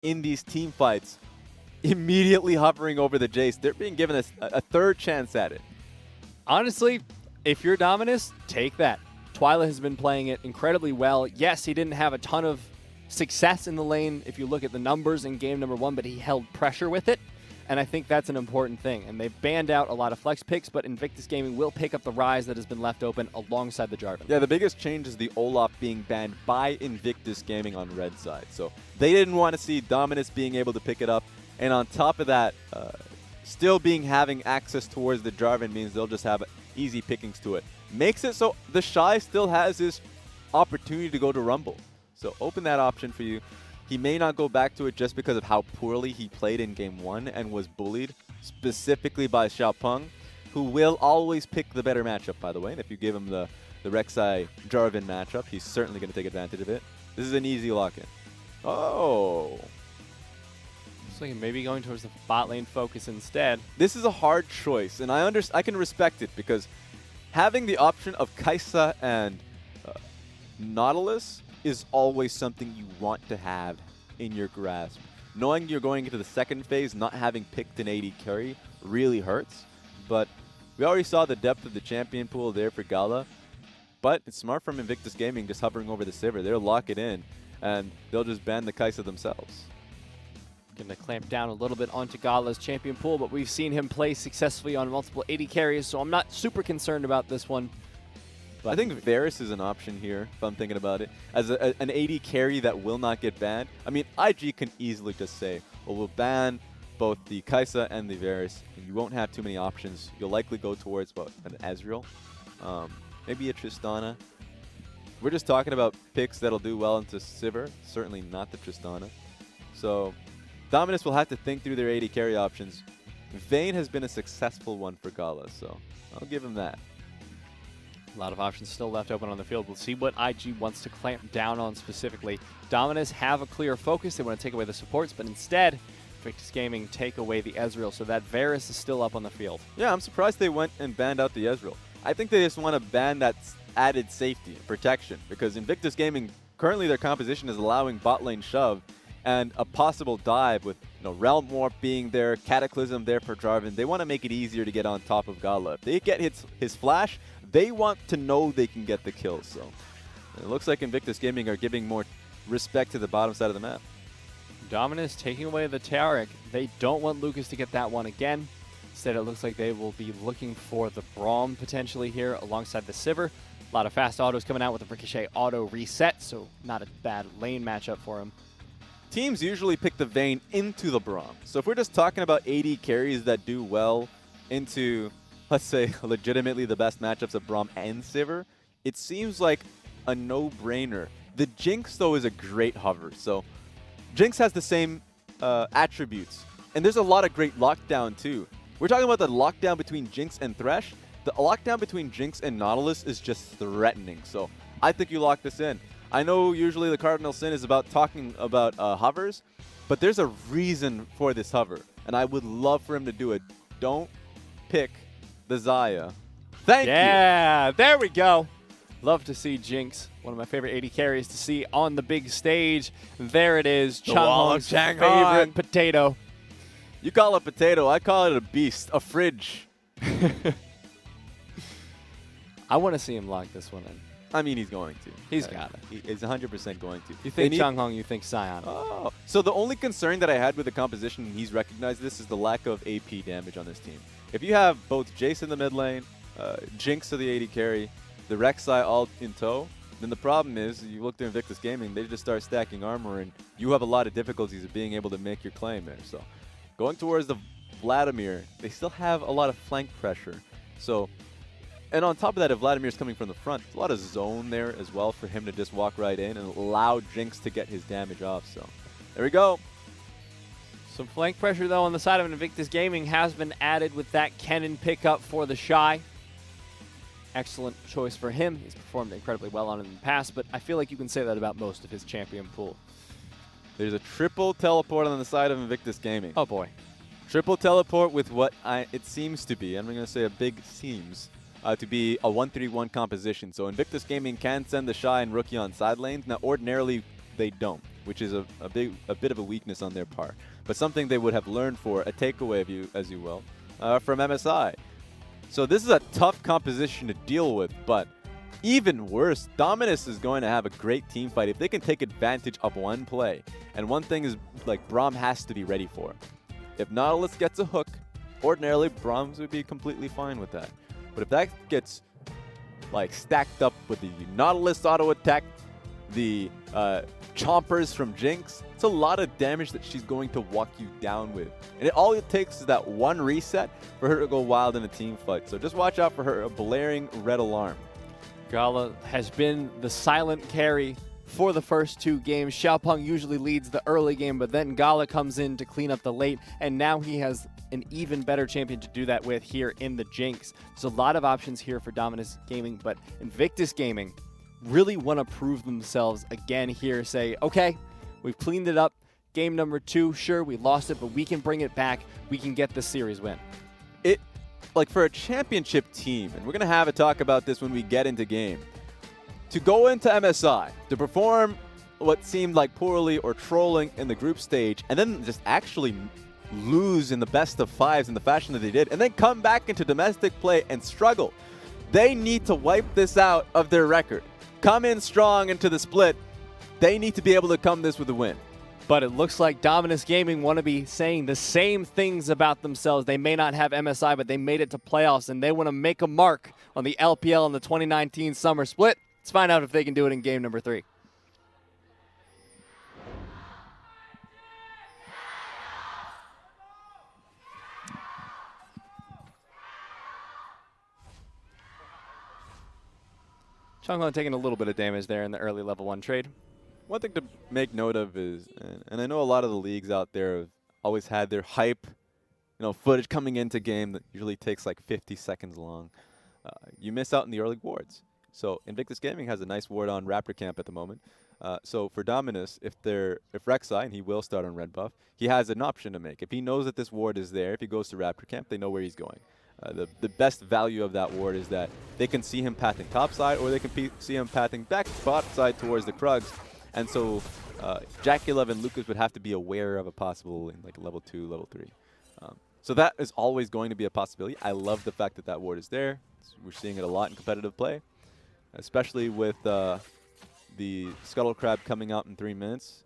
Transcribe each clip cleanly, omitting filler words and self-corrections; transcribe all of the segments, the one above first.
in these team fights, immediately hovering over the Jace. They're being given a third chance at it. Honestly, if you're Dominus, take that. Twila has been playing it incredibly well. Yes, he didn't have a ton of success in the lane if you look at the numbers in game number 1, but he held pressure with it. And I think that's an important thing. And they've banned out a lot of flex picks, but Invictus Gaming will pick up the Rise that has been left open alongside the Jarvan. Yeah, the biggest change is the Olaf being banned by Invictus Gaming on red side. So they didn't want to see Dominus being able to pick it up. And on top of that, still having access towards the Jarvan means they'll just have easy pickings to it. Makes it so TheShy still has his opportunity to go to Rumble. So open that option for you. He may not go back to it just because of how poorly he played in game 1 and was bullied specifically by Xiaopeng, who will always pick the better matchup, by the way. And if you give him the Rek'Sai Jarvan matchup, he's certainly going to take advantage of it. This is an easy lock-in. Oh. Looks like he may be going towards the bot lane focus instead. This is a hard choice, and I can respect it because having the option of Kai'Sa and Nautilus is always something you want to have in your grasp. Knowing you're going into the second phase, not having picked an AD carry really hurts, but we already saw the depth of the champion pool there for GALA, but it's smart from Invictus Gaming just hovering over the Sivir. They'll lock it in, and they'll just ban the Kai'Sa themselves. Going to clamp down a little bit onto GALA's champion pool, but we've seen him play successfully on multiple AD carries, so I'm not super concerned about this one. I think Varus is an option here, if I'm thinking about it. As an AD carry that will not get banned. I mean, IG can easily just say, well, we'll ban both the Kai'Sa and the Varus, and you won't have too many options. You'll likely go towards, what, an Ezreal? Maybe a Tristana. We're just talking about picks that'll do well into Sivir, certainly not the Tristana. So Dominus will have to think through their AD carry options. Vayne has been a successful one for GALA, so I'll give him that. A lot of options still left open on the field. We'll see what IG wants to clamp down on specifically. Dominus have a clear focus. They want to take away the supports, but instead, Invictus Gaming take away the Ezreal, so that Varus is still up on the field. Yeah, I'm surprised they went and banned out the Ezreal. I think they just want to ban that added safety and protection, because Invictus Gaming, currently their composition is allowing bot lane shove and a possible dive with Realm Warp being there, Cataclysm there for Jarvan. They want to make it easier to get on top of GALA. If they get his flash, they want to know they can get the kill. So it looks like Invictus Gaming are giving more respect to the bottom side of the map. Dominus taking away the Taric. They don't want Lucas to get that one again. Instead, it looks like they will be looking for the Braum potentially here alongside the Sivir. A lot of fast autos coming out with the Ricochet auto reset, so not a bad lane matchup for him. Teams usually pick the Vayne into the Braum. So if we're just talking about AD carries that do well into, let's say, legitimately the best matchups of Braum and Sivir, it seems like a no-brainer. The Jinx, though, is a great hover. So Jinx has the same attributes. And there's a lot of great lockdown, too. We're talking about the lockdown between Jinx and Thresh. The lockdown between Jinx and Nautilus is just threatening. So I think you lock this in. I know usually the cardinal sin is about talking about hovers, but there's a reason for this hover. And I would love for him to do it. Don't pick the Xayah. Thank you. Yeah, there we go. Love to see Jinx, one of my favorite AD carries to see on the big stage. There it is, Chanhong's favorite potato. You call it potato, I call it a beast, a fridge. I want to see him lock this one in. I mean, he's going to. He's got it. He's 100% going to. You think Chanhong, you think Sion. Oh. So the only concern that I had with the composition, and he's recognized this, is the lack of AP damage on this team. If you have both Jace in the mid lane, Jinx to the AD carry, the Rek'Sai all in tow, then the problem is, you look to Invictus Gaming, they just start stacking armor, and you have a lot of difficulties of being able to make your claim there. So going towards the Vladimir, they still have a lot of flank pressure. So, and on top of that, if Vladimir's coming from the front, there's a lot of zone there as well for him to just walk right in and allow Jinx to get his damage off. So there we go. Some flank pressure, though, on the side of Invictus Gaming has been added with that Kennen pickup for TheShy. Excellent choice for him. He's performed incredibly well on it in the past, but I feel like you can say that about most of his champion pool. There's a triple teleport on the side of Invictus Gaming. Oh, boy. Triple teleport with what it seems to be, I'm going to say a big seems, to be a 1-3-1 composition. So Invictus Gaming can send TheShy and Rookie on side lanes. Now, ordinarily, they don't, which is a bit of a weakness on their part, but something they would have learned for a takeaway, as you will, from MSI. So this is a tough composition to deal with, but even worse, Dominus is going to have a great team fight if they can take advantage of one play. And one thing is, like, Braum has to be ready for. If Nautilus gets a hook, ordinarily Braum's would be completely fine with that. But if that gets, like, stacked up with the Nautilus auto attack, the chompers from Jinx, it's a lot of damage that she's going to walk you down with. And all it takes is that one reset for her to go wild in a team fight. So just watch out for her blaring red alarm. GALA has been the silent carry for the first 2 games. Xiaopeng usually leads the early game, but then GALA comes in to clean up the late, and now he has an even better champion to do that with here in the Jinx. There's a lot of options here for Dominus Gaming, but Invictus Gaming really want to prove themselves again here. Say, okay, we've cleaned it up. Game number 2, sure, we lost it, but we can bring it back. We can get the series win. Like, for a championship team, and we're going to have a talk about this when we get into game, to go into MSI, to perform what seemed like poorly or trolling in the group stage, and then just actually lose in the best of 5s in the fashion that they did, and then come back into domestic play and struggle. They need to wipe this out of their record. Come in strong into the split. They need to be able to come this with a win. But it looks like Dominus Gaming want to be saying the same things about themselves. They may not have MSI, but they made it to playoffs, and they want to make a mark on the LPL in the 2019 Summer Split. Let's find out if they can do it in game number 3. Chanhong taking a little bit of damage there in the early level 1 trade. One thing to make note of is, and I know a lot of the leagues out there have always had their hype, footage coming into game that usually takes like 50 seconds long. You miss out in the early wards. So Invictus Gaming has a nice ward on Raptor Camp at the moment. So for Dominus, if Rek'Sai, and he will start on red buff, he has an option to make. If he knows that this ward is there, if he goes to Raptor Camp, they know where he's going. The best value of that ward is that they can see him pathing topside, or they can see him pathing back bot side towards the Krugs. And so JakeyLove and Lucas would have to be aware of a possible in like level 2, level 3. So that is always going to be a possibility. I love the fact that that ward is there. We're seeing it a lot in competitive play, especially with the Scuttle Crab coming out in 3 minutes.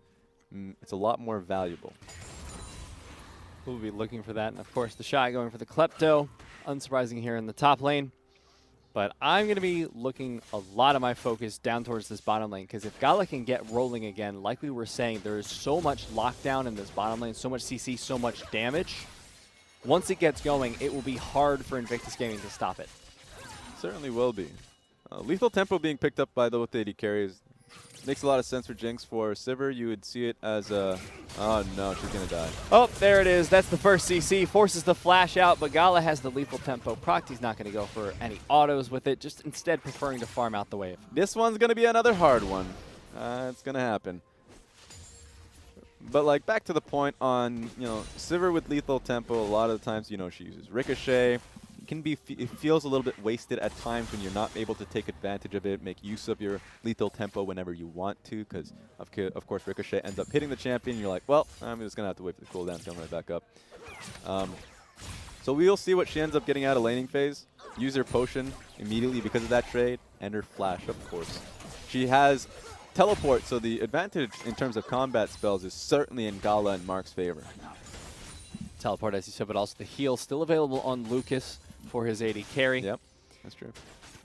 It's a lot more valuable. We'll be looking for that. And of course, TheShy going for the Klepto. Unsurprising here in the top lane. But I'm going to be looking a lot of my focus down towards this bottom lane, because if GALA can get rolling again, like we were saying, there is so much lockdown in this bottom lane, so much CC, so much damage. Once it gets going, it will be hard for Invictus Gaming to stop it. Certainly will be. Lethal Tempo being picked up by both AD carries makes a lot of sense for Jinx. For Sivir, you would see it as a... Oh no, she's going to die. Oh, there it is. That's the first CC. Forces the flash out, but GALA has the Lethal Tempo. Procty's not going to go for any autos with it, just instead preferring to farm out the wave. This one's going to be another hard one. It's going to happen. But like, back to the point on, Sivir with Lethal Tempo, a lot of the times, she uses Ricochet. It feels a little bit wasted at times when you're not able to take advantage of it, make use of your lethal tempo whenever you want to, because of course Ricochet ends up hitting the champion. You're like, well, I'm just gonna have to wait for the cooldown to come right back up. So we'll see what she ends up getting out of laning phase. Use her potion immediately because of that trade, and her flash, of course. She has teleport, so the advantage in terms of combat spells is certainly in GALA and Mark's favor. Teleport, as you said, but also the heal still available on Lucas for his AD carry. Yep, that's true.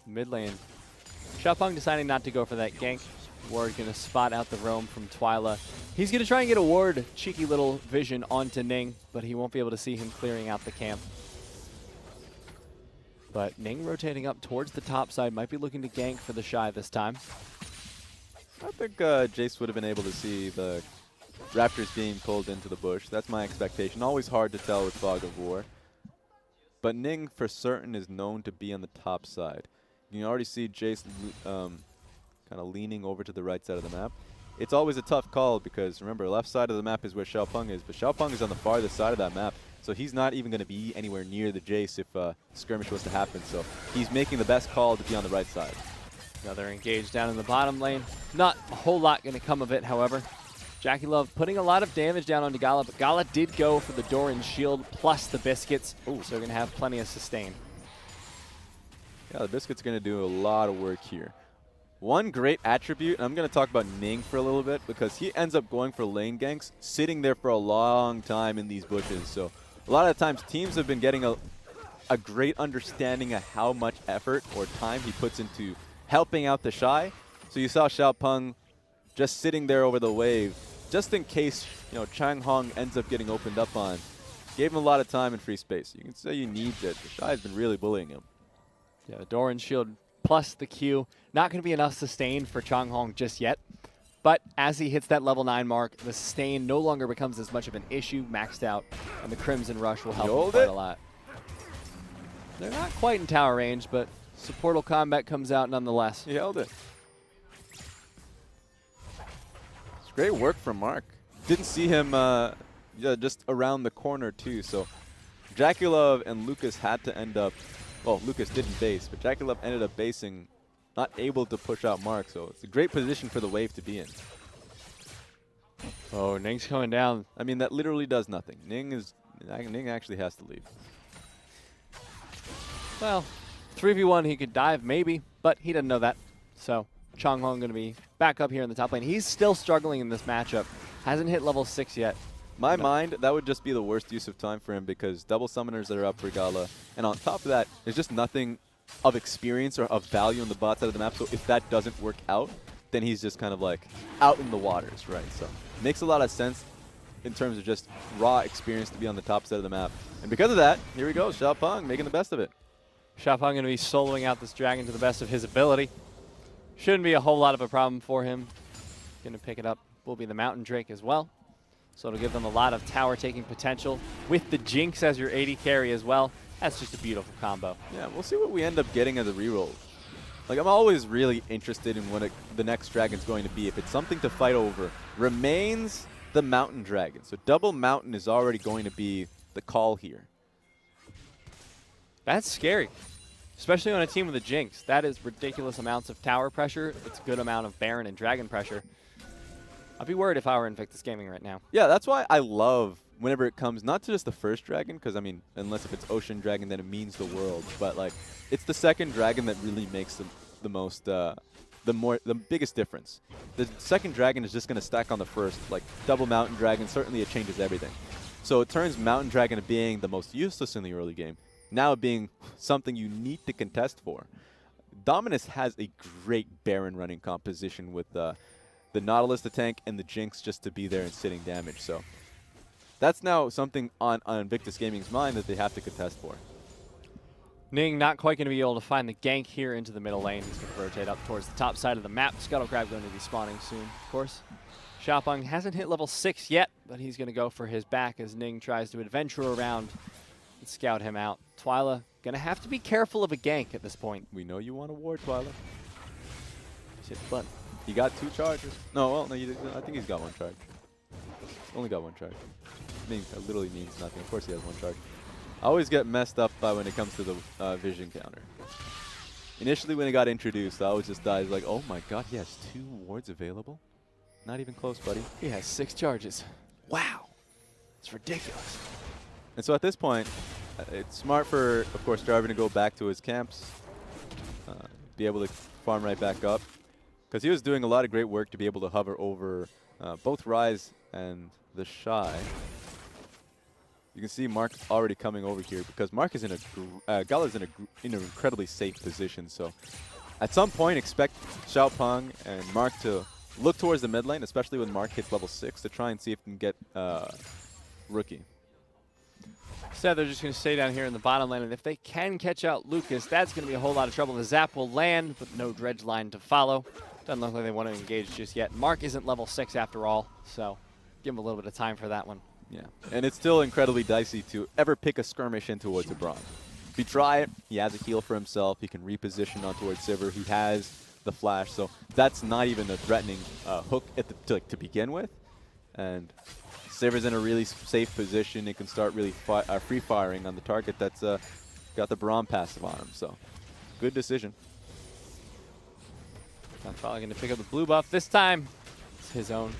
Mid lane. Xiaopeng deciding not to go for that gank. Ward going to spot out the roam from Twila. He's going to try and get a ward, cheeky little vision onto Ning, but he won't be able to see him clearing out the camp. But Ning rotating up towards the top side, might be looking to gank for TheShy this time. I think Jace would have been able to see the Raptors being pulled into the bush. That's my expectation. Always hard to tell with Fog of War. But Ning, for certain, is known to be on the top side. You can already see Jace kind of leaning over to the right side of the map. It's always a tough call because, remember, left side of the map is where Xiaopeng is, but Xiaopeng is on the farthest side of that map, so he's not even going to be anywhere near the Jace if skirmish was to happen. So he's making the best call to be on the right side. Another engage down in the bottom lane. Not a whole lot going to come of it, however. JakeyLove putting a lot of damage down onto GALA, but GALA did go for the Doran shield plus the biscuits. Ooh, so they're going to have plenty of sustain. Yeah, the biscuit's going to do a lot of work here. One great attribute, and I'm going to talk about Ning for a little bit, because he ends up going for lane ganks, sitting there for a long time in these bushes. So a lot of times teams have been getting a great understanding of how much effort or time he puts into helping out TheShy. So you saw Xiaopeng just sitting there over the wave, just in case, you know, Chanhong ends up getting opened up on. Gave him a lot of time and free space. You can say he needs it. TheShy has been really bullying him. Yeah, the Doran shield plus the Q. Not going to be enough sustain for Chanhong just yet. But as he hits that level 9 mark, the sustain no longer becomes as much of an issue, maxed out, and the Crimson Rush will help him quite a lot. They're not quite in tower range, but supportal combat comes out nonetheless. He held it. It's great work from Mark. Didn't see him just around the corner too, so JakeyLove and Lucas had to end up, well, Lucas didn't base, but JakeyLove ended up basing, not able to push out Mark, so it's a great position for the wave to be in. Oh, Ning's coming down. I mean, that literally does nothing. Ning actually has to leave. Well, 3v1 he could dive maybe, but he didn't know that. So Chanhong going to be back up here in the top lane. He's still struggling in this matchup. Hasn't hit level 6 yet. My mind, that would just be the worst use of time for him, because double summoners that are up for GALA, and on top of that, there's just nothing of experience or of value on the bot side of the map. So if that doesn't work out, then he's just kind of like out in the waters, right? So it makes a lot of sense in terms of just raw experience to be on the top side of the map. And because of that, here we go, Xiaopeng making the best of it. Xiaopeng going to be soloing out this dragon to the best of his ability. Shouldn't be a whole lot of a problem for him. Going to pick it up will be the Mountain Drake as well. So it'll give them a lot of tower taking potential with the Jinx as your AD carry as well. That's just a beautiful combo. Yeah, we'll see what we end up getting as a reroll. Like, I'm always really interested in what the next dragon's going to be. If it's something to fight over, remains the Mountain Dragon. So double Mountain is already going to be the call here. That's scary, especially on a team with a Jinx. That is ridiculous amounts of tower pressure. It's a good amount of Baron and Dragon pressure. I'd be worried if I were Invictus Gaming right now. Yeah, that's why I love whenever it comes, not to just the first dragon, because, I mean, unless if it's Ocean Dragon, then it means the world. But, like, it's the second dragon that really makes the biggest difference. The second dragon is just going to stack on the first. Like, double Mountain Dragon, certainly it changes everything. So it turns Mountain Dragon to being the most useless in the early game, now being something you need to contest for. Dominus has a great Baron running composition with the Nautilus to tank and the Jinx just to be there and sitting damage. So that's now something on Invictus Gaming's mind that they have to contest for. Ning not quite going to be able to find the gank here into the middle lane. He's going to rotate up towards the top side of the map. Scuttle Crab going to be spawning soon, of course. Xiaopeng hasn't hit level 6 yet, but he's going to go for his back as Ning tries to adventure around and scout him out. Twila going to have to be careful of a gank at this point. We know you want a ward, Twila. Shit, but he got 2 charges. No, well, no, I think he's got 1 charge. Only got 1 charge. I mean, it literally means nothing. Of course he has 1 charge. I always get messed up by when it comes to the vision counter. Initially, when it got introduced, I always just died like, oh my god, he has 2 wards available? Not even close, buddy. He has 6 charges. Wow. It's ridiculous. And so at this point, it's smart for, of course, Jarvan to go back to his camps, be able to farm right back up. Because he was doing a lot of great work to be able to hover over both Ryze and TheShy. You can see Mark already coming over here because Mark is in GALA's in an incredibly safe position. So at some point, expect Xiaopeng and Mark to look towards the mid lane, especially when Mark hits level 6, to try and see if he can get Rookie. Instead, they're just going to stay down here in the bottom lane, and if they can catch out Lucas, that's going to be a whole lot of trouble. The zap will land, but no dredge line to follow. Doesn't look like they want to engage just yet. Mark isn't level 6 after all, so give him a little bit of time for that one. Yeah, and it's still incredibly dicey to ever pick a skirmish in towards a Braum. If you try it, he has a heal for himself. He can reposition on towards Sivir. He has the flash, so that's not even a threatening hook at to begin with. And Sivir's in a really safe position. He can start really free firing on the target that's got the Braum passive on him. So good decision. I'm probably going to pick up the blue buff this time. It's his own.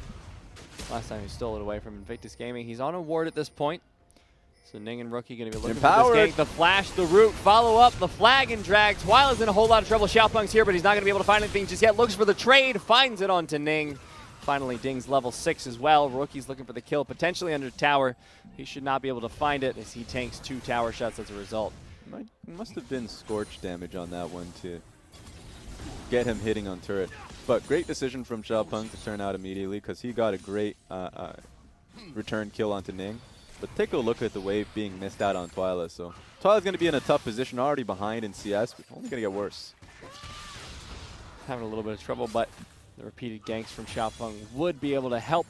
Last time he stole it away from Invictus Gaming. He's on a ward at this point. So Ning and Rookie going to be looking for this gank. The flash, the root, follow up, the flag and drag. Twila's in a whole lot of trouble. Xiaopeng's here, but he's not going to be able to find anything just yet. Looks for the trade, finds it onto Ning. Finally, Ding's level 6 as well. Rookie's looking for the kill, potentially under tower. He should not be able to find it as he tanks 2 tower shots as a result. Must have been scorch damage on that one to get him hitting on turret. But great decision from Xiaopeng to turn out immediately because he got a great return kill onto Ning. But take a look at the wave being missed out on Twila. So Twila's going to be in a tough position, already behind in CS, but only going to get worse. Having a little bit of trouble, but the repeated ganks from Xiaopeng would be able to help.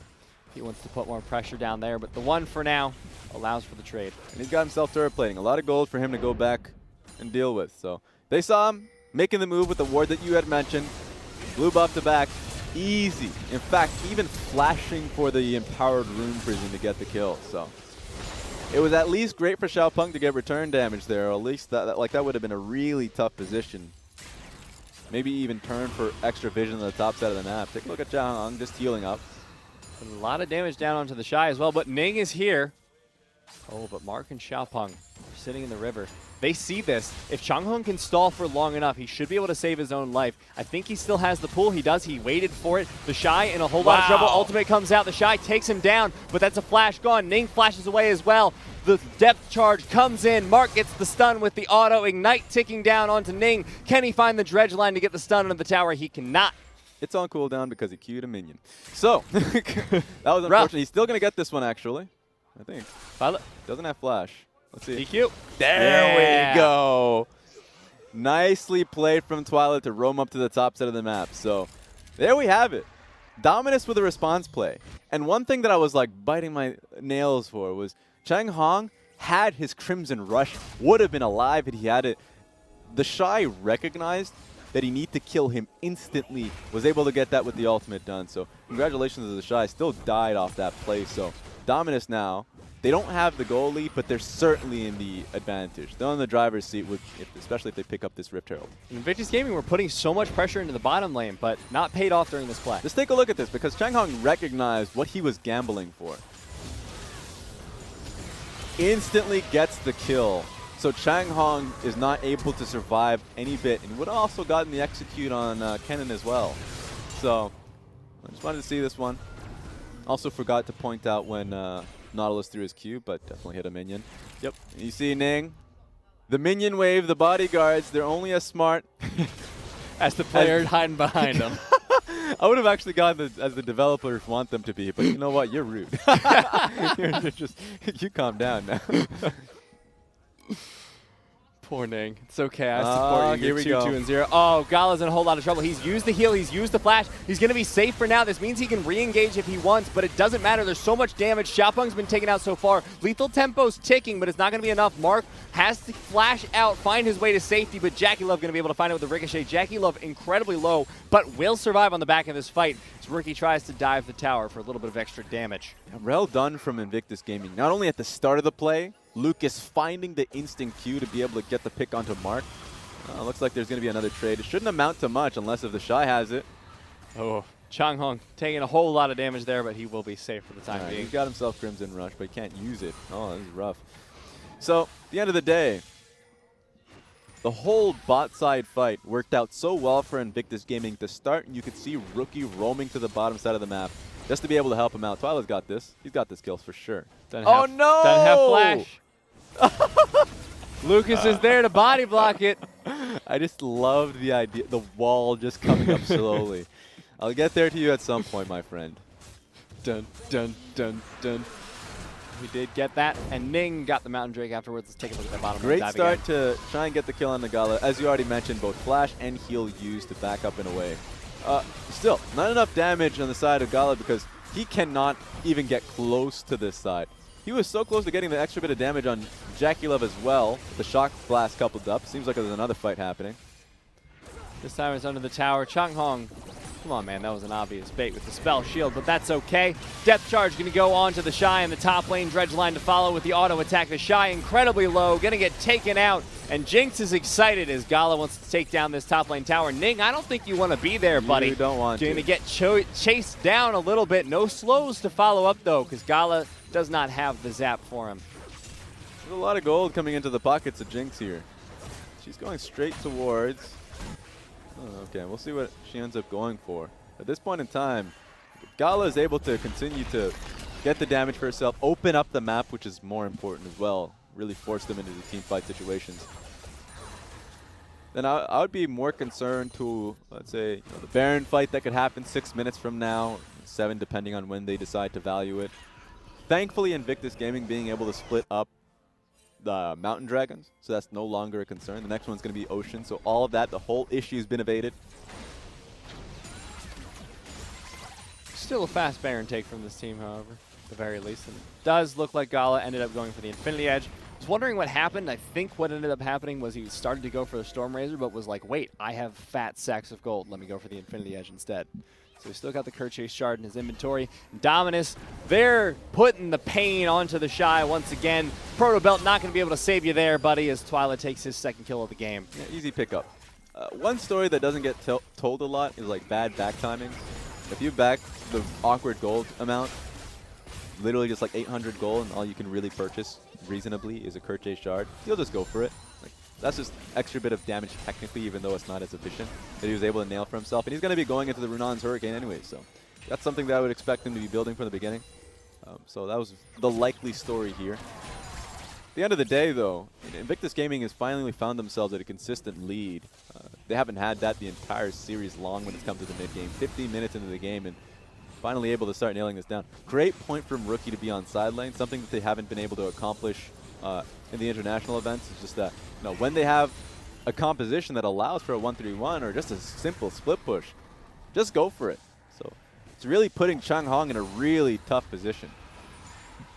He wants to put more pressure down there, but the one for now allows for the trade. And he's got himself turret plating. A lot of gold for him to go back and deal with. So they saw him making the move with the ward that you had mentioned. Blue buff to back. Easy. In fact, even flashing for the empowered rune prison to get the kill. So it was at least great for Xiaopeng to get return damage there. Or at least that would have been a really tough position. Maybe even turn for extra vision on the top side of the map. Take a look at Chanhong just healing up. A lot of damage down onto the TheShy as well, but Ning is here. Oh, but Mark and Xiaopeng are sitting in the river. They see this. If Chanhong can stall for long enough, he should be able to save his own life. I think he still has the pull. He does. He waited for it. TheShy in a whole lot of trouble. Ultimate comes out. TheShy takes him down, but that's a flash gone. Ning flashes away as well. The depth charge comes in. Mark gets the stun with the auto. Ignite ticking down onto Ning. Can he find the dredge line to get the stun under the tower? He cannot. It's on cooldown because he queued a minion. So, that was unfortunate. He's still going to get this one, actually. I think. Pilot. Doesn't have flash. Let's see. DQ. There we go. Nicely played from Twila to roam up to the top side of the map. So, there we have it. Dominus with a response play. And one thing that I was like biting my nails for was Chanhong had his Crimson Rush, would have been alive if he had it. TheShy recognized that he needed to kill him instantly, was able to get that with the ultimate done. So congratulations to TheShy, still died off that play. So Dominus now, they don't have the goal lead, but they're certainly in the advantage. They're in the driver's seat, especially if they pick up this Rift Herald. In Invictus Gaming, we're putting so much pressure into the bottom lane, but not paid off during this play. Just take a look at this, because Chanhong recognized what he was gambling for. Instantly gets the kill. So Chanhong is not able to survive any bit, and would have also gotten the execute on Kennen as well. So I just wanted to see this one. Also forgot to point out when Nautilus threw his Q, but definitely hit a minion. Yep. And you see Ning, the minion wave, the bodyguards, they're only as smart as the player hiding behind them. I would have actually gone as the developers want them to be, but you know what? You're rude. You calm down now. Poor Ning. It's okay. I support you. Here we go. 2-2-0. Oh, GALA's in a whole lot of trouble. He's used the heal. He's used the flash. He's going to be safe for now. This means he can re-engage if he wants, but it doesn't matter. There's so much damage. Xiaopeng's been taken out so far. Lethal tempo's ticking, but it's not going to be enough. Mark has to flash out, find his way to safety, but JakeyLove going to be able to find it with the ricochet. JakeyLove incredibly low, but will survive on the back of this fight as Rookie tries to dive the tower for a little bit of extra damage. Well done from Invictus Gaming. Not only at the start of the play, Lucas finding the instant Q to be able to get the pick onto Mark. Looks like there's going to be another trade. It shouldn't amount to much unless if TheShy has it. Oh, Chanhong taking a whole lot of damage there, but he will be safe for the time being. He's got himself Crimson Rush, but he can't use it. Oh, this is rough. So, at the end of the day, the whole bot side fight worked out so well for Invictus Gaming to start, and you could see Rookie roaming to the bottom side of the map just to be able to help him out. Twila's got this. He's got the skills for sure. No! Doesn't have flash. Lucas is there to body block it. I just love the idea, the wall just coming up slowly. I'll get there to you at some point, my friend. Dun, dun, dun, dun. We did get that, and Ning got the Mountain Drake afterwards. Let's take a look at that bottom. Great start to try and get the kill on the GALA. As you already mentioned, both flash and heal used to back up in a way. Still, not enough damage on the side of GALA because he cannot even get close to this side. He was so close to getting the extra bit of damage on JakeyLove as well. The shock blast coupled up. Seems like there's another fight happening. This time it's under the tower. Chanhong Come on, man, that was an obvious bait with the spell shield, but that's okay. Depth charge going to go on to TheShy in the top lane. Dredge line to follow with the auto attack. TheShy incredibly low, going to get taken out. And Jinx is excited as GALA wants to take down this top lane tower. Ning, I don't think you want to be there, buddy. You don't want to. Going to get chased down a little bit. No slows to follow up, though, because GALA does not have the zap for him. There's a lot of gold coming into the pockets of Jinx here. She's going straight towards... Oh, okay, we'll see what she ends up going for. At this point in time, GALA is able to continue to get the damage for herself, open up the map, which is more important as well. Really force them into the team fight situations. Then I would be more concerned to, let's say, the Baron fight that could happen 6 minutes from now, 7 depending on when they decide to value it. Thankfully, Invictus Gaming being able to split up the Mountain Dragons, so that's no longer a concern. The next one's going to be Ocean, so all of that, the whole issue has been evaded. Still a fast Baron take from this team, however, at the very least. And it does look like GALA ended up going for the Infinity Edge. I was wondering what happened. I think what ended up happening was he started to go for the Storm Razor, but was like, wait, I have fat sacks of gold. Let me go for the Infinity Edge instead. So he's still got the Kerchase Shard in his inventory. Dominus, they're putting the pain onto TheShy once again. Proto Belt not going to be able to save you there, buddy, as Twila takes his second kill of the game. Yeah, easy pickup. One story that doesn't get told a lot is like bad back timings. If you back the awkward gold amount, literally just like 800 gold, and all you can really purchase reasonably is a Kerchase Shard, you'll just go for it. Like, that's just extra bit of damage technically, even though it's not as efficient, that he was able to nail for himself. And he's going to be going into the Runon's Hurricane anyway, so that's something that I would expect him to be building from the beginning. So that was the likely story here. At the end of the day, though, Invictus Gaming has finally found themselves at a consistent lead. They haven't had that the entire series long when it's come to the mid-game. 15 minutes into the game and finally able to start nailing this down. Great point from Rookie to be on side lane, something that they haven't been able to accomplish in the international events. It's just that, when they have a composition that allows for a 1-3-1 or just a simple split push, just go for it. So it's really putting Chanhong in a really tough position.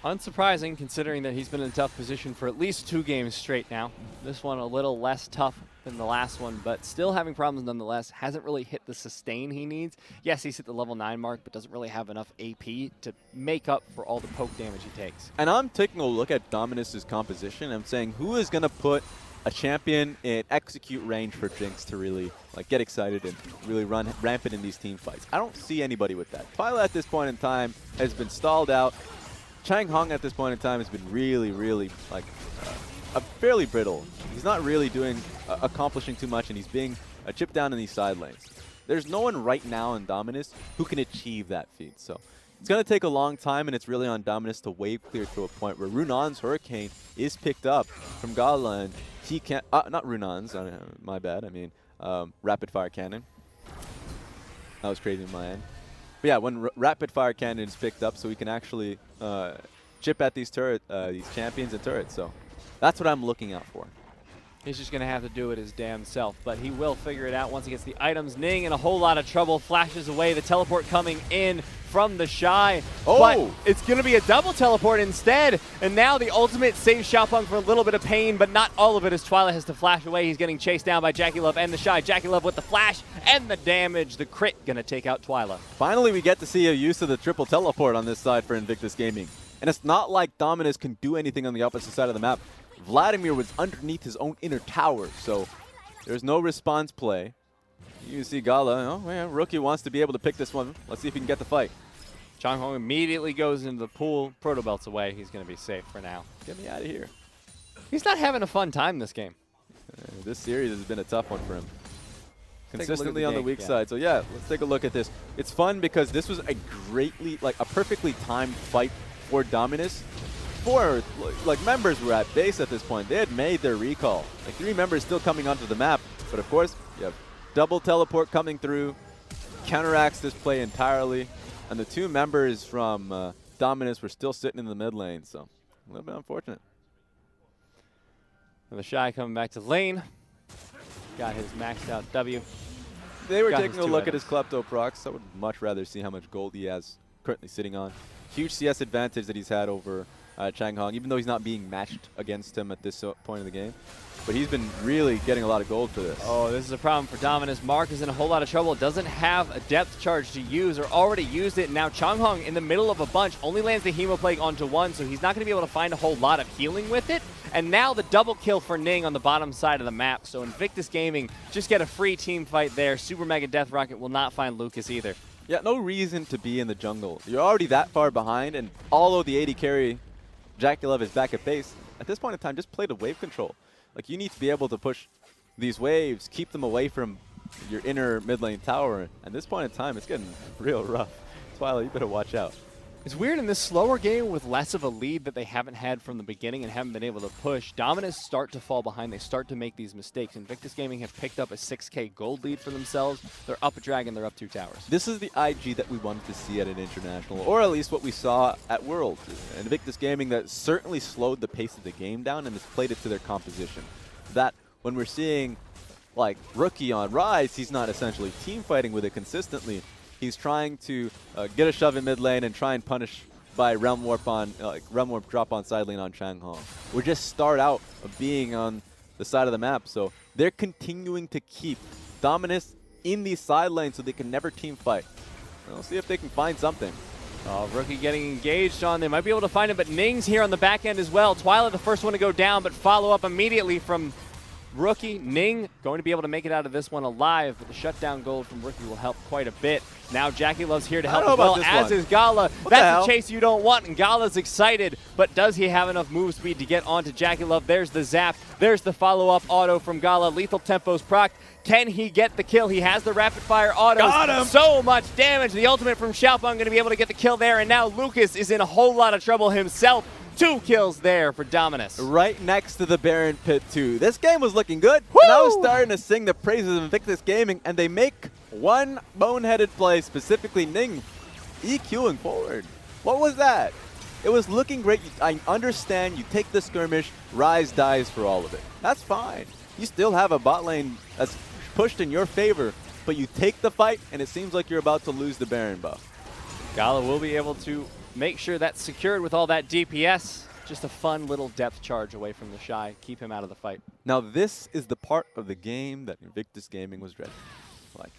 Unsurprising, considering that he's been in a tough position for at least 2 games straight now. This one a little less tough than the last one, but still having problems nonetheless. Hasn't really hit the sustain he needs. Yes, he's hit the level 9 mark, but doesn't really have enough AP to make up for all the poke damage he takes. And I'm taking a look at Dominus's composition. I'm saying, who is going to put a champion in execute range for Jinx to really get excited and really run rampant in these team fights? I don't see anybody with that. Twila at this point in time has been stalled out. Chanhong at this point in time has been really fairly brittle. He's not really accomplishing too much, and he's being chipped down in these side lanes. There's no one right now in Dominus who can achieve that feat. So it's going to take a long time, and it's really on Dominus to wave clear to a point where Runon's Hurricane is picked up from GALA, and he can't... not Runon's, my bad. I mean, Rapid Fire Cannon. That was crazy in my end. But yeah, when Rapid Fire Cannon is picked up, so we can actually chip at these these champions and turrets. So that's what I'm looking out for. He's just going to have to do it his damn self, but he will figure it out once he gets the items. Ning in a whole lot of trouble, flashes away, the teleport coming in from TheShy. Oh! But it's going to be a double teleport instead, and now the ultimate saves Xiaopeng for a little bit of pain, but not all of it as Twila has to flash away. He's getting chased down by JakeyLove and TheShy. JakeyLove with the flash and the damage. The crit going to take out Twila. Finally, we get to see a use of the triple teleport on this side for Invictus Gaming. And it's not like Dominus can do anything on the opposite side of the map. Vladimir was underneath his own inner tower, so there's no response play. You see GALA, oh man, Rookie wants to be able to pick this one. Let's see if he can get the fight. Chanhong immediately goes into the pool. Proto Belt's away. He's going to be safe for now. Get me out of here. He's not having a fun time this game. This series has been a tough one for him. Consistently on the weak side. So yeah, let's take a look at this. It's fun because this was a a perfectly timed fight for Dominus. 4 members were at base at this point. They had made their recall. 3 members still coming onto the map, but of course you have double teleport coming through, counteracts this play entirely, and the 2 members from Dominus were still sitting in the mid lane, so a little bit unfortunate. And TheShy coming back to lane, got his maxed out W. They were taking a look at his Klepto procs. I would much rather see how much gold he has currently sitting on. Huge CS advantage that he's had over Chanhong, even though he's not being matched against him at this point of the game. but he's been really getting a lot of gold for this. Oh, this is a problem for Dominus. Mark is in a whole lot of trouble. Doesn't have a depth charge to use or already used it. Now Chanhong in the middle of a bunch only lands the Hemoplague onto one, so he's not going to be able to find a whole lot of healing with it. And now the double kill for Ning on the bottom side of the map. So Invictus Gaming just get a free team fight there. Super Mega Death Rocket will not find Lucas either. Yeah, no reason to be in the jungle. You're already that far behind, and although the AD carry JakeyLove is back at base, at this point in time, just play the wave control. Like, you need to be able to push these waves, keep them away from your inner mid lane tower. At this point in time, it's getting real rough. Twila, you better watch out. It's weird in this slower game with less of a lead that they haven't had from the beginning and haven't been able to push. Dominus start to fall behind. They start to make these mistakes. Invictus Gaming have picked up a 6K gold lead for themselves. They're up a dragon. They're up 2 towers. This is the IG that we wanted to see at an international, or at least what we saw at Worlds. Invictus Gaming that certainly slowed the pace of the game down and has played it to their composition. That when we're seeing like Rookie on Rise, he's not essentially team fighting with it consistently. He's trying to get a shove in mid lane and try and punish by Realm Warp on Realm Warp drop on side lane on Chanhong. We just start out of being on the side of the map, so they're continuing to keep Dominus in these side lanes so they can never team fight. We'll see if they can find something. Oh, Rookie getting engaged on. They might be able to find him, but Ning's here on the back end as well. Twila the first one to go down, but follow up immediately from Rookie. Ning going to be able to make it out of this one alive, but the shutdown gold from Rookie will help quite a bit. Now JakeyLove's here to help as well, as is GALA. That's a chase you don't want, and GALA's excited, but does he have enough move speed to get onto JakeyLove? There's the zap. There's the follow-up auto from GALA. Lethal Tempo's proc. Can he get the kill? He has the rapid-fire autos. Got him. So much damage. The ultimate from Xiaopeng going to be able to get the kill there, and now Lucas is in a whole lot of trouble himself. 2 kills there for Dominus. Right next to the Baron Pit 2. This game was looking good. And I was starting to sing the praises of Invictus Gaming, and they make one boneheaded play, specifically Ning EQing forward. What was that? It was looking great. I understand you take the skirmish, Rise dies for all of it. That's fine. You still have a bot lane that's pushed in your favor, but you take the fight, and it seems like you're about to lose the Baron buff. GALA will be able to make sure that's secured with all that DPS. Just a fun little depth charge away from TheShy. Keep him out of the fight. Now this is the part of the game that Invictus Gaming was ready. Like,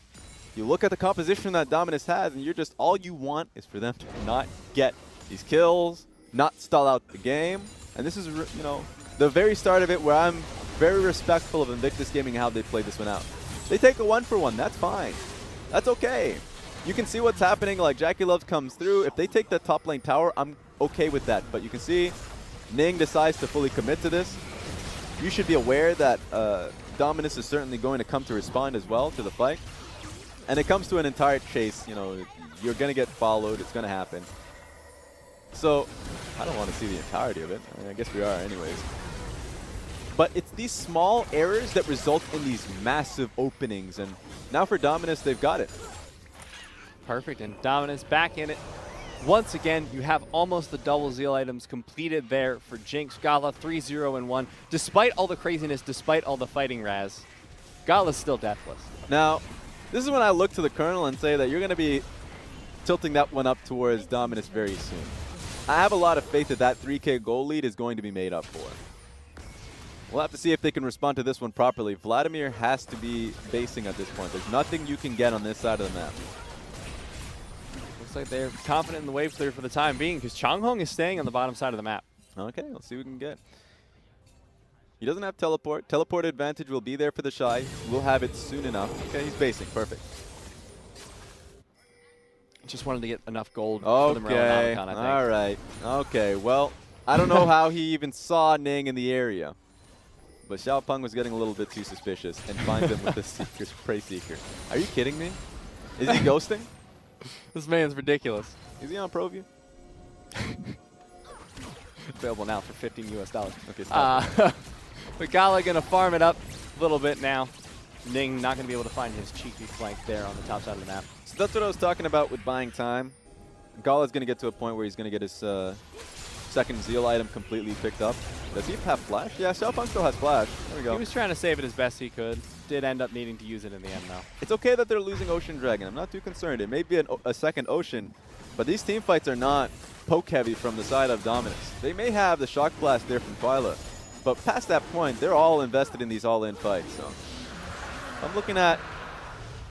you look at the composition that Dominus has, and you're just, all you want is for them to not get these kills, not stall out the game. And this is, you know, the very start of it where I'm very respectful of Invictus Gaming and how they played this one out. They take a 1-for-1, that's fine. That's okay. You can see what's happening, like JakeyLove comes through. If they take the top lane tower, I'm okay with that. But you can see Ning decides to fully commit to this. You should be aware that Dominus is certainly going to come to respond as well to the fight. And it comes to an entire chase. You know, you're going to get followed. It's going to happen. So I don't want to see the entirety of it. I mean, I guess we are anyways. But it's these small errors that result in these massive openings. And now for Dominus, they've got it. Perfect, and Dominus back in it. Once again, you have almost the double Zeal items completed there for Jinx. GALA 3-0-1. Despite all the craziness, despite all the fighting Raz, GALA's still deathless. Now, this is when I look to the Colonel and say that you're going to be tilting that one up towards Dominus very soon. I have a lot of faith that that 3K goal lead is going to be made up for. We'll have to see if they can respond to this one properly. Vladimir has to be basing at this point. There's nothing you can get on this side of the map. Looks like they're confident in the wave clear for the time being, because Chanhong is staying on the bottom side of the map. Okay, let's see what we can get. He doesn't have teleport. Teleport advantage will be there for TheShy. We'll have it soon enough. Okay, he's basing. Perfect. Just wanted to get enough gold for the Morello Nomicon, I think. All right. Okay, well, I don't know how he even saw Ning in the area. But Xiaopeng was getting a little bit too suspicious and finds him with the Seeker's Prey Seeker. Are you kidding me? Is he ghosting? This man's ridiculous. Is he on ProView? Available now for $15 US. Okay, stop. But GALA going to farm it up a little bit now. Ning not going to be able to find his cheeky flank there on the top side of the map. So that's what I was talking about with buying time. GALA's going to get to a point where he's going to get his second Zeal item completely picked up. Does he have Flash? Yeah, Xiaopeng still has Flash. There we go. He was trying to save it as best he could. Did end up needing to use it in the end, though. It's okay that they're losing Ocean Dragon. I'm not too concerned. It may be a second Ocean, but these team fights are not poke-heavy from the side of Dominus. They may have the Shock Blast there from Twila, But past that point, they're all invested in these all-in fights. So I'm looking at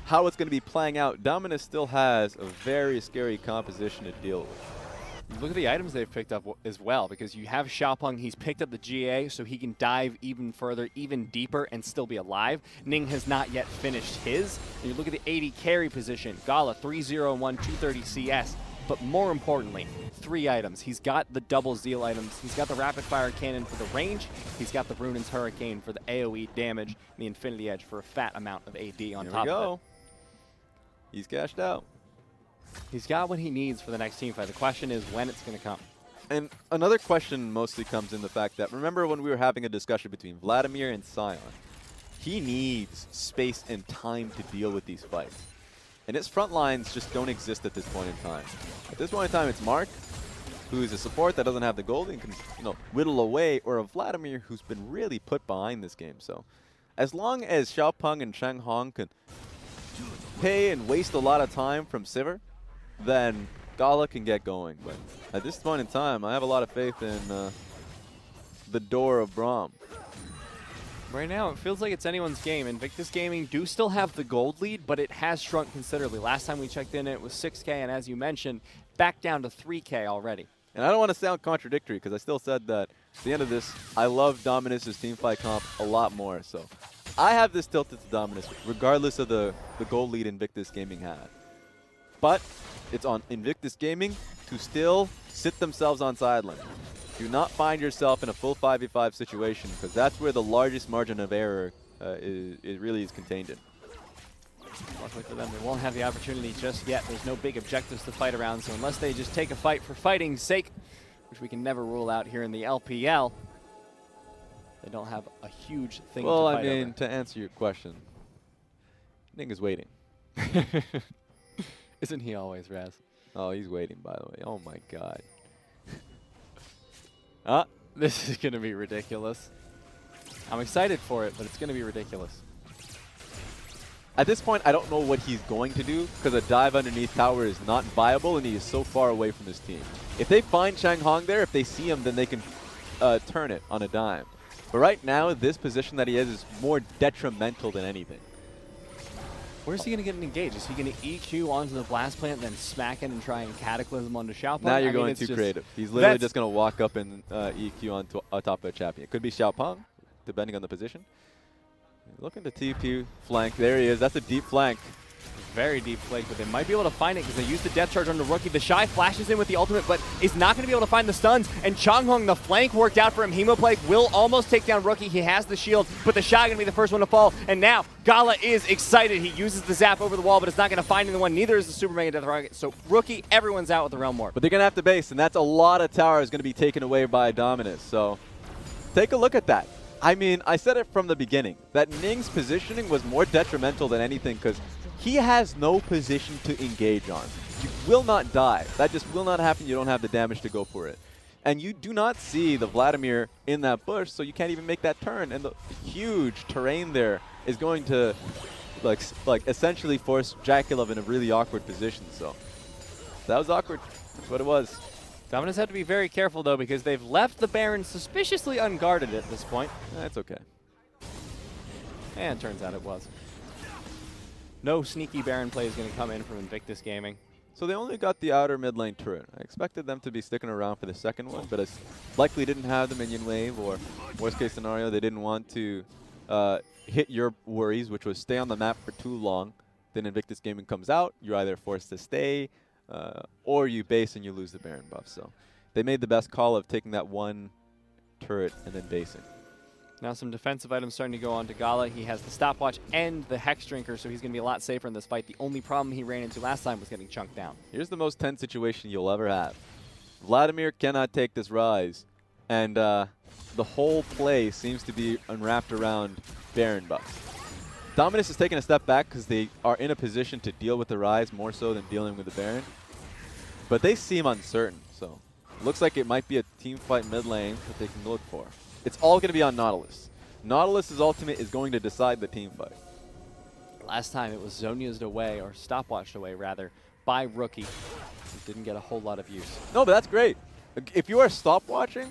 how it's going to be playing out. Dominus still has a very scary composition to deal with. Look at the items they've picked up as well, because you have Xiaopeng. He's picked up the GA, so he can dive even further, even deeper, and still be alive. Ning has not yet finished his. And you look at the 80 carry position. GALA, 301, 230 CS. But more importantly, 3 items. He's got the double Zeal items. He's got the rapid fire cannon for the range. He's got the Runin's Hurricane for the AoE damage, and the Infinity Edge for a fat amount of AD on top of it. He's cashed out. He's got what he needs for the next team fight. The question is when it's going to come. And another question mostly comes in the fact that, remember when we were having a discussion between Vladimir and Sion? He needs space and time to deal with these fights. And his front lines just don't exist at this point in time. At this point in time, it's Mark, who's a support that doesn't have the gold and can, whittle away, or a Vladimir who's been really put behind this game. So as long as Xiaopeng and Chanhong can pay and waste a lot of time from Sivir, then GALA can get going. But at this point in time, I have a lot of faith in the door of Braum. Right now, it feels like it's anyone's game. Invictus Gaming do still have the gold lead, but it has shrunk considerably. Last time we checked in, it was 6K, and as you mentioned, back down to 3K already. And I don't want to sound contradictory, because I still said that at the end of this, I love Dominus' teamfight comp a lot more. So I have this tilted to Dominus, regardless of the gold lead Invictus Gaming had. But it's on Invictus Gaming to still sit themselves on sideline. Do not find yourself in a full 5v5 situation, because that's where the largest margin of error it really is contained in. Luckily for them, they won't have the opportunity just yet. There's no big objectives to fight around, so unless they just take a fight for fighting's sake, which we can never rule out here in the LPL, they don't have a huge thing to fight over. Well, I mean, to answer your question, Ning is waiting. Isn't he always, Raz? Oh, he's waiting, by the way. Oh, my God. This is going to be ridiculous. I'm excited for it, but it's going to be ridiculous. At this point, I don't know what he's going to do, because a dive underneath tower is not viable, and he is so far away from his team. If they find Chanhong there, if they see him, then they can turn it on a dime. But right now, this position that he is more detrimental than anything. Where's he going to get engaged? Is he going to EQ onto the blast plant, then smack it and try and cataclysm onto Xiaopeng? Now you're going too creative. He's literally just going to walk up and EQ on top of a champion. It could be Xiaopeng, depending on the position. Looking to TP flank. There he is. That's a deep flank. Very deep flank, but they might be able to find it because they used the death charge on the rookie. TheShy flashes in with the ultimate, but is not going to be able to find the stuns. And Chanhong, the flank worked out for him. Hemoplague will almost take down rookie. He has the shield, but TheShy going to be the first one to fall. And now GALA is excited. He uses the zap over the wall, but it's not going to find anyone. Neither is the Super Mega Death Rocket. So rookie, everyone's out with the Realm Warp. But they're going to have to base, and that's a lot of towers going to be taken away by Dominus. So take a look at that. I mean, I said it from the beginning, that Ning's positioning was more detrimental than anything because he has no position to engage on. You will not die. That just will not happen. You don't have the damage to go for it. And you do not see the Vladimir in that bush, so you can't even make that turn. And the huge terrain there is going to like essentially force JakeyLove in a really awkward position. So that was awkward. That's what it was. Dominus had to be very careful, though, because they've left the Baron suspiciously unguarded at this point. That's okay. And it turns out it was. No sneaky Baron play is going to come in from Invictus Gaming. So they only got the outer mid lane turret. I expected them to be sticking around for the second one, but it's likely didn't have the minion wave, or worst case scenario, they didn't want to hit your worries, which was stay on the map for too long. Then Invictus Gaming comes out, you're either forced to stay, or you base and you lose the Baron buff. So they made the best call of taking that one turret and then basing. Now some defensive items starting to go on to GALA. He has the stopwatch and the Hex Drinker, so he's going to be a lot safer in this fight. The only problem he ran into last time was getting chunked down. Here's the most tense situation you'll ever have. Vladimir cannot take this rise, and the whole play seems to be unwrapped around Baron buffs. Dominus is taking a step back because they are in a position to deal with the rise more so than dealing with the Baron. But they seem uncertain, so looks like it might be a team fight mid lane that they can look for. It's all going to be on Nautilus. Nautilus's ultimate is going to decide the team fight. Last time it was Zhonya's away, or stopwatched away rather, by rookie. It didn't get a whole lot of use. No, but that's great. If you are stopwatching,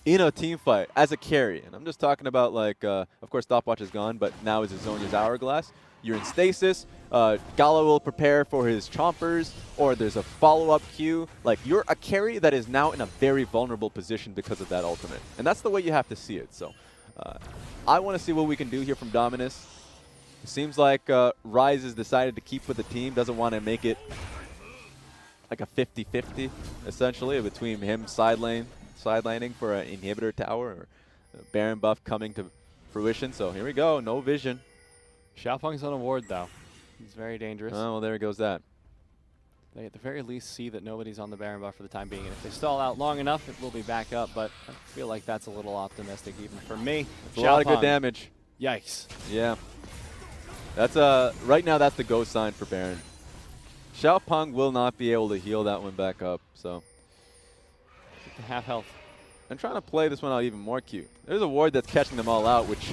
in a team fight as a carry. And I'm just talking about, like, of course, Stopwatch is gone, but now his zone is Hourglass. You're in stasis. GALA will prepare for his chompers, or there's a follow-up Q. Like, you're a carry that is now in a very vulnerable position because of that ultimate. And that's the way you have to see it. So I want to see what we can do here from Dominus. It seems like Rise has decided to keep with the team, doesn't want to make it like a 50-50, essentially, between him sidelaning for an inhibitor tower or a Baron buff coming to fruition. So here we go, no vision. Xiaopeng's on a ward, though. He's very dangerous. Oh, well, there goes that. They at the very least see that nobody's on the Baron buff for the time being. And if they stall out long enough, it will be back up. But I feel like that's a little optimistic even for me. It's a lot of good damage. Yikes. Yeah. That's right now that's the go sign for Baron. Xiaopeng will not be able to heal that one back up, so. Half health. I'm trying to play this one out even more cute. There's a ward that's catching them all out, which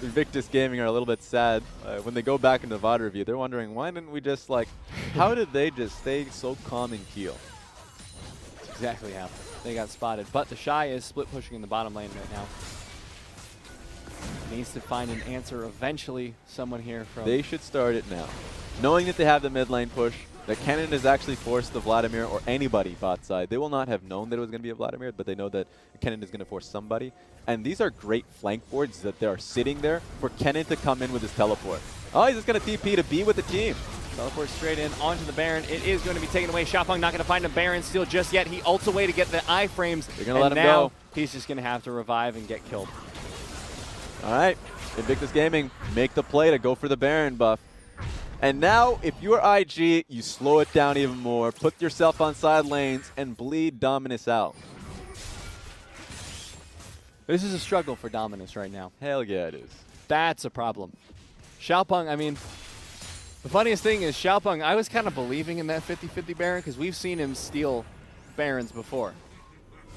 Invictus Gaming are a little bit sad. When they go back into VOD review, they're wondering, why didn't we just, like, how did they just stay so calm and cool? That's exactly how they got spotted. But TheShy is split pushing in the bottom lane right now. Needs to find an answer eventually. Someone here from... They should start it now. Knowing that they have the mid lane push, that Kennen has actually forced the Vladimir or anybody bot side. They will not have known that it was going to be a Vladimir, but they know that Kennen is going to force somebody. And these are great flank boards that they are sitting there for Kennen to come in with his teleport. Oh, he's just going to TP to be with the team. Teleport straight in onto the Baron. It is going to be taken away. Xiaopeng not going to find a Baron steal just yet. He ults away to get the iframes. They're going to let him now go. He's just going to have to revive and get killed. All right, Invictus Gaming, make the play to go for the Baron buff. And now, if you're IG, you slow it down even more, put yourself on side lanes, and bleed Dominus out. This is a struggle for Dominus right now. Hell yeah, it is. That's a problem. Xiaopeng, I mean, the funniest thing is Xiaopeng, I was kind of believing in that 50-50 Baron because we've seen him steal Barons before.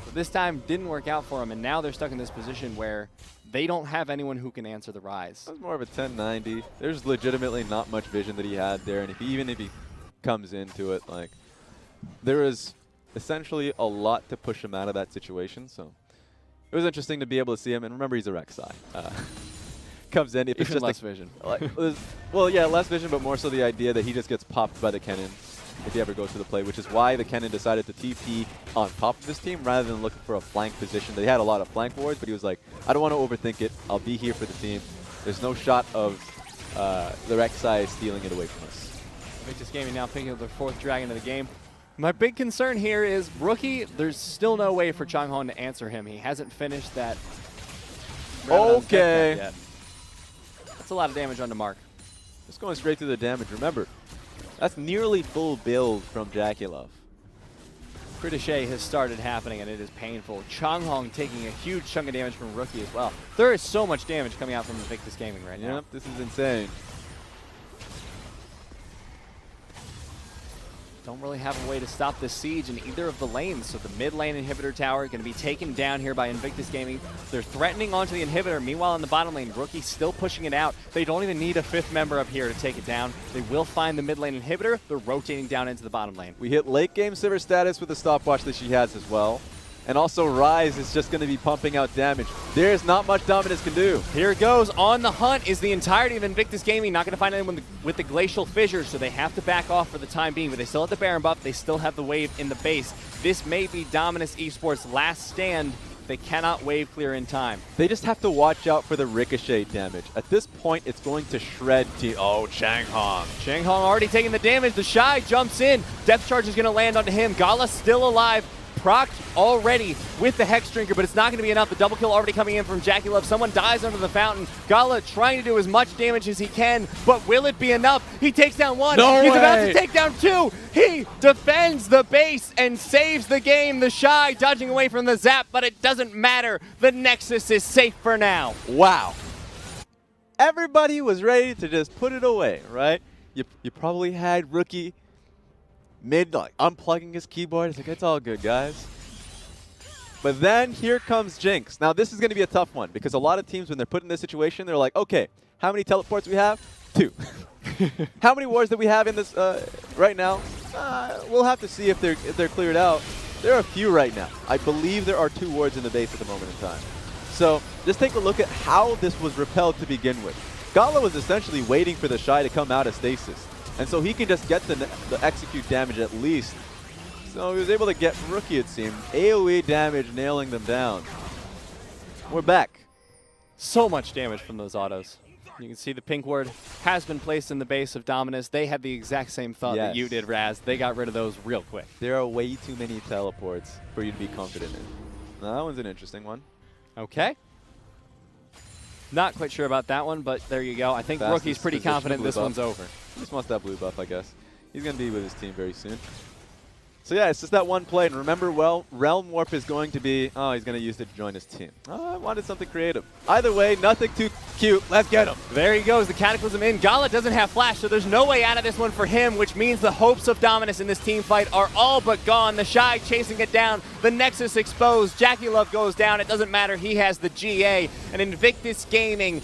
But this time didn't work out for him, and now they're stuck in this position where they don't have anyone who can answer the Rise. That was more of a 1090. There's legitimately not much vision that he had there, and even if he comes into it, like, there is essentially a lot to push him out of that situation. So it was interesting to be able to see him, and remember he's a Rek'Sai. Comes in, if it's Even just less vision. Like, well, yeah, less vision, but more so the idea that he just gets popped by the Kennen if he ever goes to the play, which is why the Kennen decided to TP on top of this team rather than looking for a flank position. They had a lot of flank wards, but he was like, I don't want to overthink it. I'll be here for the team. There's no shot of the Rek'Sai stealing it away from us. Invictus Gaming now picking up their 4th dragon of the game. My big concern here is Rookie, there's still no way for Chanhong to answer him. He hasn't finished that. Okay. Yet. That's a lot of damage onto Mark. Just going straight through the damage. Remember, that's nearly full build from JakeyLove. TheShy has started happening, and it is painful. Chanhong taking a huge chunk of damage from Rookie as well. There is so much damage coming out from Invictus Gaming right now. Yep, this is insane. Don't really have a way to stop the siege in either of the lanes, so the mid lane inhibitor tower going to be taken down here by Invictus Gaming. They're threatening onto the inhibitor. Meanwhile, in the bottom lane, Rookie still pushing it out. They don't even need a 5th member up here to take it down. They will find the mid lane inhibitor. They're rotating down into the bottom lane. We hit late game Sivir status with the stopwatch that she has as well. And also Rise is just going to be pumping out damage. There's not much Dominus can do. Here it goes. On the hunt is the entirety of Invictus Gaming. Not going to find anyone with the Glacial Fissure, so they have to back off for the time being. But they still have the Baron buff. They still have the wave in the base. This may be Dominus Esports' last stand. They cannot wave clear in time. They just have to watch out for the ricochet damage. At this point, it's going to shred to... Oh, Chanhong. Chanhong already taking the damage. TheShy jumps in. Depth charge is going to land onto him. GALA still alive. Procced already with the Hex Drinker, but it's not going to be enough. The double kill already coming in from JakeyLove. Someone dies under the fountain. GALA trying to do as much damage as he can, but will it be enough? He takes down 1. No He's way. about to take down 2. He defends the base and saves the game. TheShy dodging away from the zap, but it doesn't matter. The Nexus is safe for now. Wow. Everybody was ready to just put it away, right? You probably had Rookie mid, like, unplugging his keyboard. It's like, it's all good, guys. But then here comes Jinx. Now, this is going to be a tough one because a lot of teams, when they're put in this situation, they're like, okay, how many teleports we have? 2. How many wars that we have in this right now? We'll have to see if they're cleared out. There are a few right now. I believe there are 2 wards in the base at the moment in time. So just take a look at how this was repelled to begin with. GALA was essentially waiting for TheShy to come out of stasis. And so he can just get the execute damage at least. So he was able to get Rookie, it seemed. AoE damage nailing them down. We're back. So much damage from those autos. You can see the pink ward has been placed in the base of Dominus. They had the exact same thought that you did, Raz. They got rid of those real quick. There are way too many teleports for you to be confident in. Now, that one's an interesting one. Okay. Not quite sure about that one, but there you go. I think Fastest Rookie's pretty confident this one's over. He just wants that blue buff, I guess. He's going to be with his team very soon. So yeah, it's just that one play. And remember, well, Realm Warp is going to be, oh, he's going to use it to join his team. Oh, I wanted something creative. Either way, nothing too cute. Let's get him. There he goes, the Cataclysm in. GALA doesn't have Flash, so there's no way out of this one for him, which means the hopes of Dominus in this team fight are all but gone. TheShy chasing it down. The Nexus exposed. JakeyLove goes down. It doesn't matter. He has the GA. And Invictus Gaming